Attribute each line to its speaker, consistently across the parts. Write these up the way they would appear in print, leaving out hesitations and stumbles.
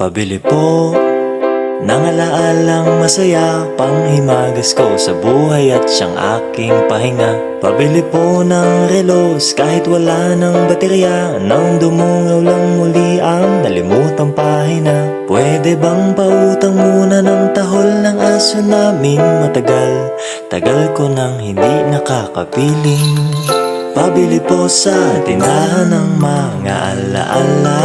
Speaker 1: Pabili po ng alaalang masaya, panghimagas ko sa buhay at siyang aking pahinga. Pabili po ng relos kahit wala ng baterya, nang dumungaw lang muli ang nalimutang pahina. Pwede bang pautang muna ng tahol ng aso naming matagal? Tagal ko nang hindi nakakapiling. Pabili po sa tindahan ng mga alaala.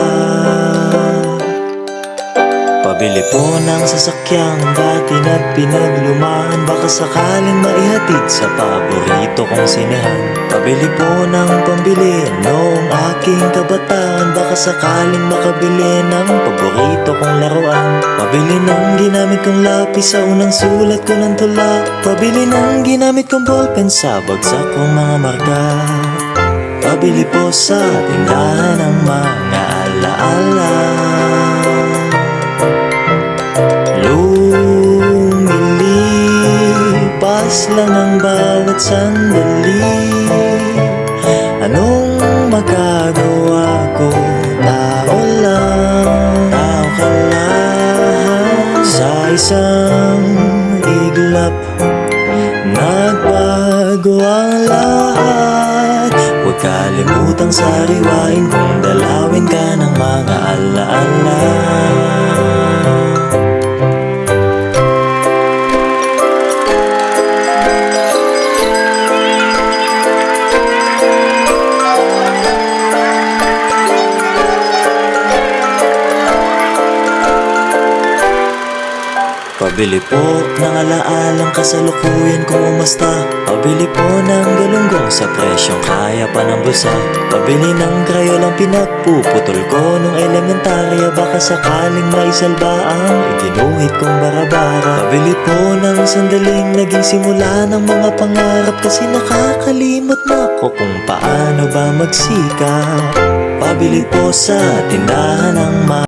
Speaker 1: Pabili po ng sasakyang dati na pinaglumaan, baka sakaling maihatid sa paborito kong sinehan. Pabili po ng pambili noong aking kabataan, baka sakaling makabili ng paborito kong laruan. Pabili ng ginamit kong lapis sa unang sulat ko ng tula. Pabili ng ginamit kong ballpen sa bagsak kong mga marka. Pabili po sa tindahan ng mga alaala. Lumilipas lang ang bawat sandali. Anong magagawa ko? Tao lang, tao ka lang. Sa isang iglap, nagbago ang lahat. Huwag kalimutang sariwain kung dalawin ka ng mga alaala. Pabili po ng alaalang kasalukuyan kung umasta. Pabili po ng galunggong sa presyong kaya pa ng bulsa. Pabili ng krayolang pinagpuputol ko nung elementarya, baka sakaling maisalba ang iginuhit kong barabara. Pabili po ng sandaling naging simula ng mga pangarap, kasi nakakalimot na ko kung paano ba magsikap. Pabili po sa tindahan ng